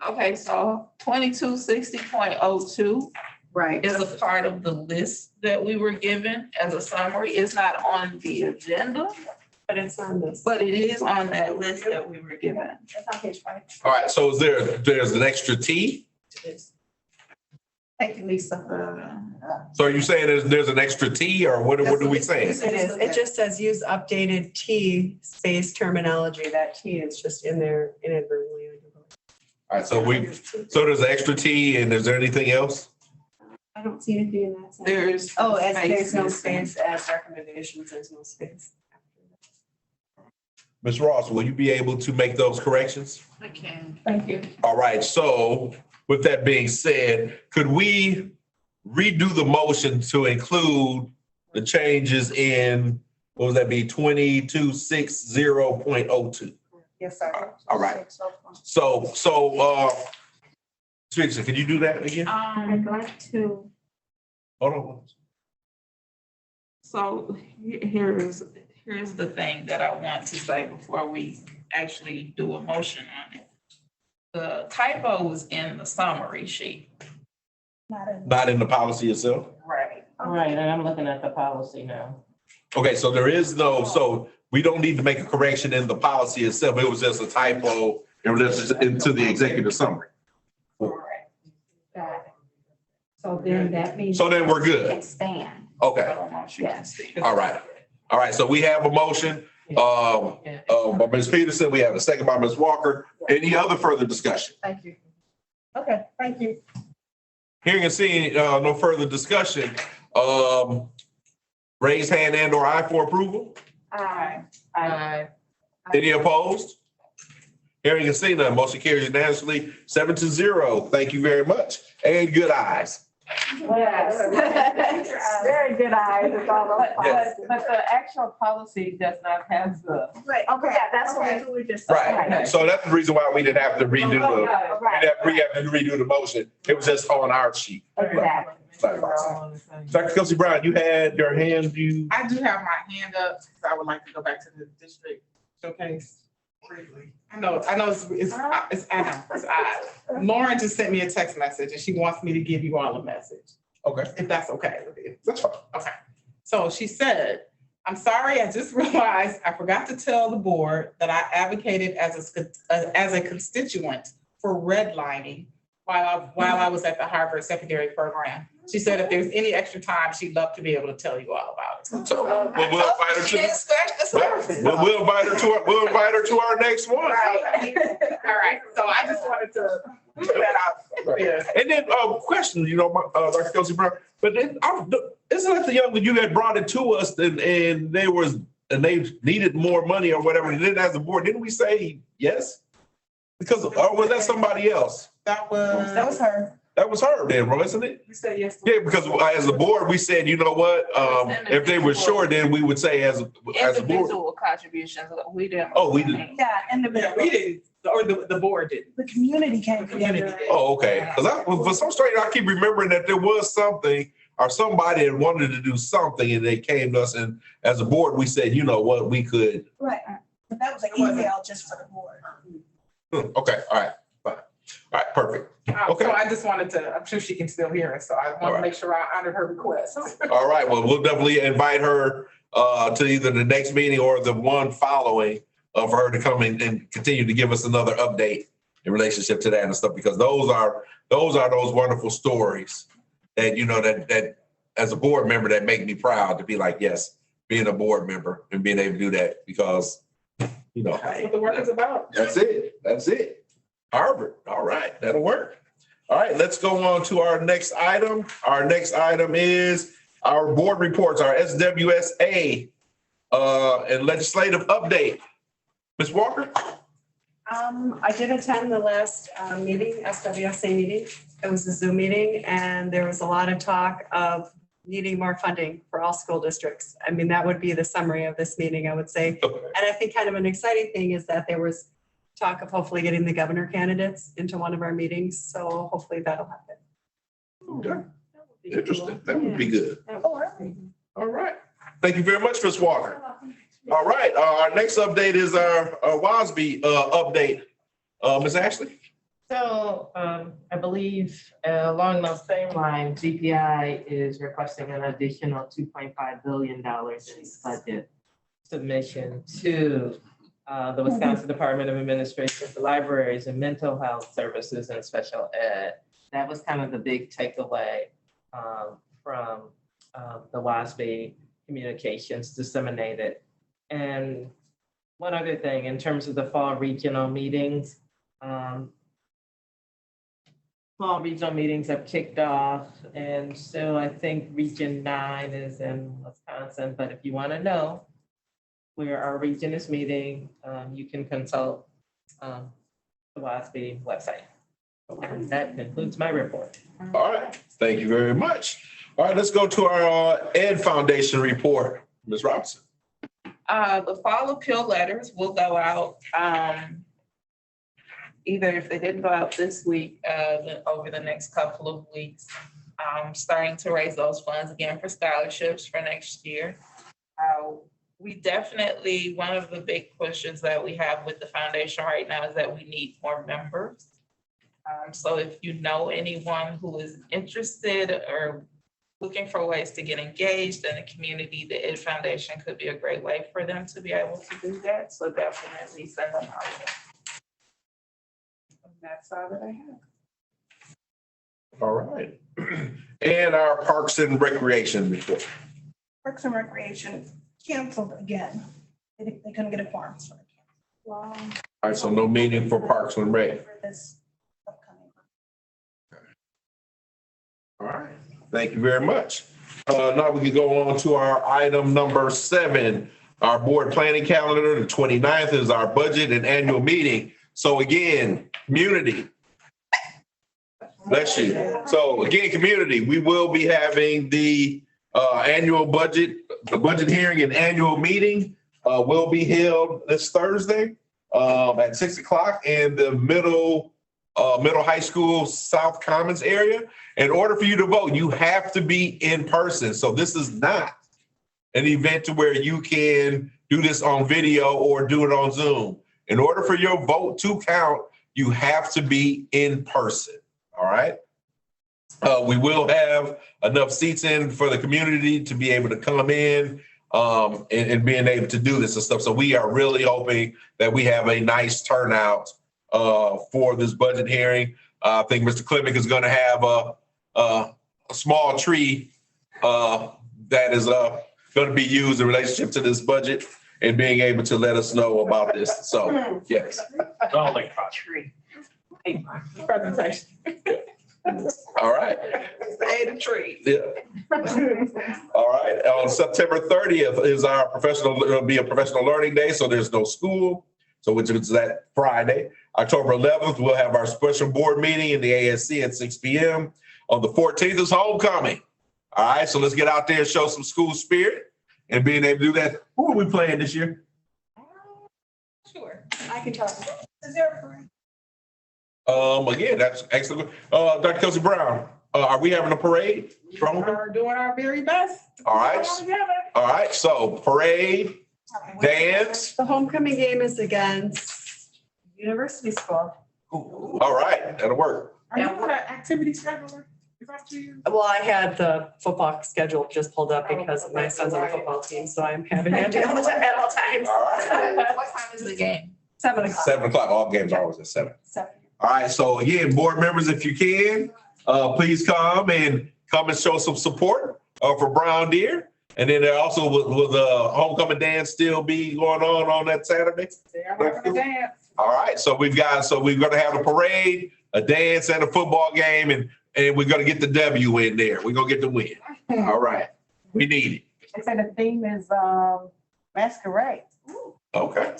okay, so 2260.02 Right. is a part of the list that we were given as a summary. It's not on the agenda, But it's on this. but it is on that list that we were given. That's on page 5. All right, so there's an extra T? Thank you, Lisa. So are you saying there's an extra T or what are we saying? It is, it just says use updated T space terminology. That T is just in there inadvertently. All right, so there's an extra T and is there anything else? I don't see anything in that. There's. Oh, as there's no spaces. space, as recommendations, there's no space. Ms. Ross, will you be able to make those corrections? I can. Thank you. All right, so with that being said, could we redo the motion to include the changes in, what would that be, 2260.02? Yes, sir. All right. So, Teresa, can you do that again? I'd like to, Hold on. So here's the thing that I want to say before we actually do a motion on it. The typo was in the summary sheet. Not in the policy itself? Right. Right, and I'm looking at the policy now. Okay, so there is no, so we don't need to make a correction in the policy itself. It was just a typo into the executive summary. got it. So then that means. So then we're good. Can stand. Okay, Yes. all right. All right, so we have a motion by Ms. Peterson. We have a second by Ms. Walker. Any other further discussion? Thank you. Okay, thank you. Hearing and seeing no further discussion, raise hand and or aye for approval. Aye. Any opposed? Hearing and seeing none, motion carries unanimously 7-0. Thank you very much. And good eyes. Yes. Very good eyes. It's all over. But the actual policy does not have the. Right, okay, yeah, that's what we just. Right, so that's the reason why we didn't have to redo the, Right. we have to redo the motion. It was just on our sheet. Exactly. Dr. Kelsey Brown, you had your hand, I do have my hand up, because I would like to go back to the district showcase briefly. I know, it's odd. Lauren just sent me a text message, and she wants me to give you all a message, okay, if that's okay with you. that's fine. Okay, so she said, "I'm sorry, I just realized I forgot to tell the board that I advocated as a constituent for redlining while I was at the Harvard Secondary Program. She said if there's any extra time, she'd love to be able to tell you all about it." So we'll invite her She didn't to, scratch the surface. we'll invite her to our next one. Right. All right, so I just wanted to put that out there. And then, question, Dr. Kelsey Brown, but then, isn't that the young one you had brought it to us and they needed more money or whatever, and then as a board, didn't we say yes? Because, or was that somebody else? That was her. That was her then, wasn't it? You said yes. Yeah, because as a board, we said, you know what, if they were short, then we would say as a board. Individual contributions, we didn't. Oh, we didn't. Yeah, and Yeah, we didn't, or the board didn't. the community came Community together. did. Oh, okay. Because for some strange, I keep remembering that there was something or somebody that wanted to do something and they came to us and as a board, we said, you know what, we could. Right, but that was an email just for the board. Okay, all right, fine. All right, perfect. Okay. So I just wanted to, I'm sure she can still hear us, so I want to make sure I honored her request. All right, well, we'll definitely invite her to either the next meeting or the one following for her to come in and continue to give us another update in relationship to that and stuff, because those are those wonderful stories that, that as a board member, that make me proud to be like, yes, being a board member and being able to do that because, That's what the work is about. That's it. Harvard. All right, that'll work. All right, let's go on to our next item. Our next item is our board reports, our SWSA and legislative update. Ms. Walker? I did attend the last meeting, SWSA meeting. It was a Zoom meeting, and there was a lot of talk of needing more funding for all school districts. I mean, that would be the summary of this meeting, I would say. Okay. And I think kind of an exciting thing is that there was talk of hopefully getting the governor candidates into one of our meetings. So hopefully that'll happen. Okay. Interesting. That would be good. Oh, All right. Thank you very much, Ms. Walker. All right, our next update is our WASB update. Ms. Ashley? So I believe along those same lines, GPI is requesting an additional $2.5 billion in budget submission to the Wisconsin Department of Administration for Libraries and Mental Health Services and Special Ed. That was kind of the big takeaway from the WASB communications disseminated. And one other thing, in terms of the fall regional meetings, fall regional meetings have kicked off. And so I think Region 9 is in Wisconsin, but if you want to know where our region is meeting, you can consult the WASB website. And that concludes my report. All right, thank you very much. All right, let's go to our Ed Foundation report. Ms. Robinson. The fall appeal letters will go out, either if they didn't go out this week, over the next couple of weeks. Starting to raise those funds again for scholarships for next year. We definitely, one of the big pushes that we have with the foundation right now is that we need more members. So if you know anyone who is interested or looking for ways to get engaged in the community, the Ed Foundation could be a great way for them to be able to do that. So definitely send them out. And that's all that I have. All right. And our Parks and Recreation report. Parks and Recreation canceled again. They couldn't get a quorum. All right, so no meeting for Parks and Rec. For this upcoming. All right, thank you very much. Now we can go on to our item number 7, our board planning calendar. The 29th is our budget and annual meeting. So again, community. Bless you. So again, community, we will be having the annual budget, the budget hearing and annual meeting will be held this Thursday at 6 o'clock in the middle high school South Commons area. In order for you to vote, you have to be in person. So this is not an event to where you can do this on video or do it on Zoom. In order for your vote to count, you have to be in person. All right. We will have enough seats in for the community to be able to come in and being able to do this and stuff. So we are really hoping that we have a nice turnout for this budget hearing. I think Mr. Clemick is going to have a small tree that is going to be used in relationship to this budget and being able to let us know about this. So, yes. Tree. Presentation. All right. Say the tree. Yeah. All right. On September 30th is it'll be a professional learning day. So there's no school. So which is that Friday. October 11th, we'll have our special board meeting in the ASC at 6 p.m. On the 14th is homecoming. All right. So let's get out there and show some school spirit and being able to do that. Who are we playing this year? Sure, I can talk. Is there a parade? Again, that's excellent. Dr. Kelsey Brown, are we having a parade? We are doing our very best. All right. Put it all together. All right. So parade, dance. The homecoming game is against University School. All right. That'll work. Are you on an activity scheduler? Is that you? Well, I had the football schedule just pulled up because my son's on the football team, so I'm having to do it at all times. All right. What time is the game? 7 o'clock. 7 o'clock. All games are always at 7. 7. All right. So again, board members, if you can, please come and show some support for Brown Deer. And then there also will the homecoming dance still be going on that Saturday? They are having a dance. All right. So we're going to have a parade, a dance, and a football game, and we're going to get the W in there. We're going to get the win. All right. We need it. They said the theme is masquerade. Okay.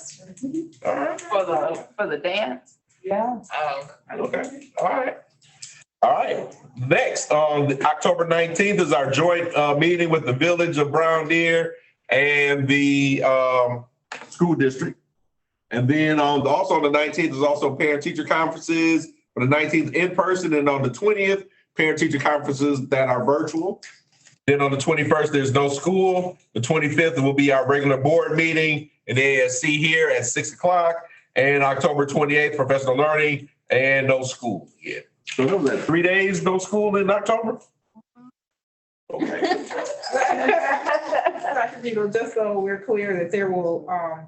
All right. For the dance? Yeah. Oh. Okay. All right. All right. Next, on October 19th is our joint meeting with the Village of Brown Deer and the school district. And then also on the 19th is also parent-teacher conferences for the 19th in person, and on the 20th, parent-teacher conferences that are virtual. Then on the 21st, there's no school. The 25th will be our regular board meeting in the ASC here at 6 o'clock. And October 28th, professional learning and no school yet. So what was that, 3 days, no school in October? Okay. Dr. Beagle, just so we're clear that there will,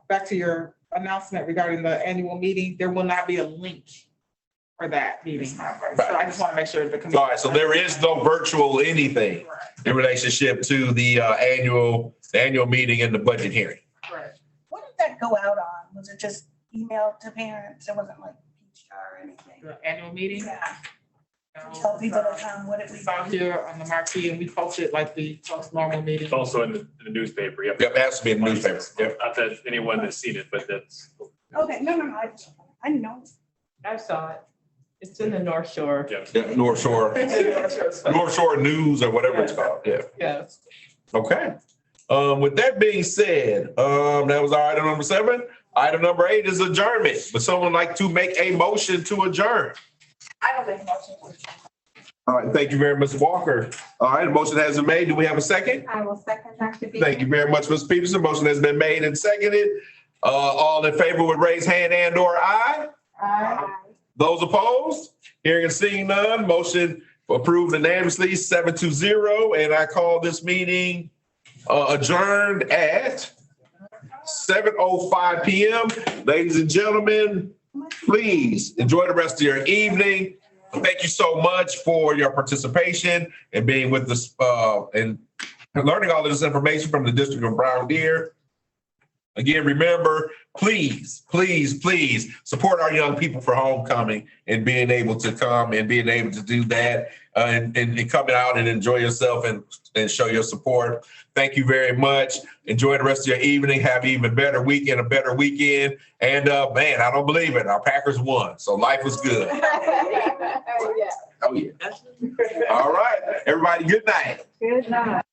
back to your announcement regarding the annual meeting, there will not be a link for that meeting. So I just want to make sure the. All right, so there is no virtual anything in relationship to the annual meeting and the budget hearing. Right. What did that go out on? Was it just emailed to parents? It wasn't like PR or anything? The annual meeting? Yeah. Tell people to come, what did we? It's out here on the marquee and we post it like the normal meeting. It's also in the newspaper. Yep. Yep, it has to be in the newspaper. Yep. Not that anyone has seen it, but that's. Okay, no, I didn't know. I saw it. It's in the North Shore. Yeah, North Shore News or whatever it's called. Yeah. Yes. Okay. With that being said, that was our item number 7. Item number 8 is adjournment. Would someone like to make a motion to adjourn? I don't make a motion for it. All right, thank you very much, Ms. Walker. All right, the motion has been made. Do we have a second? I will second Dr. Beagle. Thank you very much, Ms. Peterson. Motion has been made and seconded. All in favor would raise hand and/or aye. Aye. Those opposed? Hearing and seeing none, motion approved unanimously 7-0. And I call this meeting adjourned at 7:05 p.m. Ladies and gentlemen, please enjoy the rest of your evening. Thank you so much for your participation and being with us and learning all of this information from the District of Brown Deer. Again, remember, please, please, please support our young people for homecoming and being able to come and being able to do that. and coming out and enjoy yourself and show your support. Thank you very much. Enjoy the rest of your evening. Have an even better weekend, a better weekend. And man, I don't believe it. Our Packers won, so life was good. Oh yeah. All right, everybody. Good night. Good night.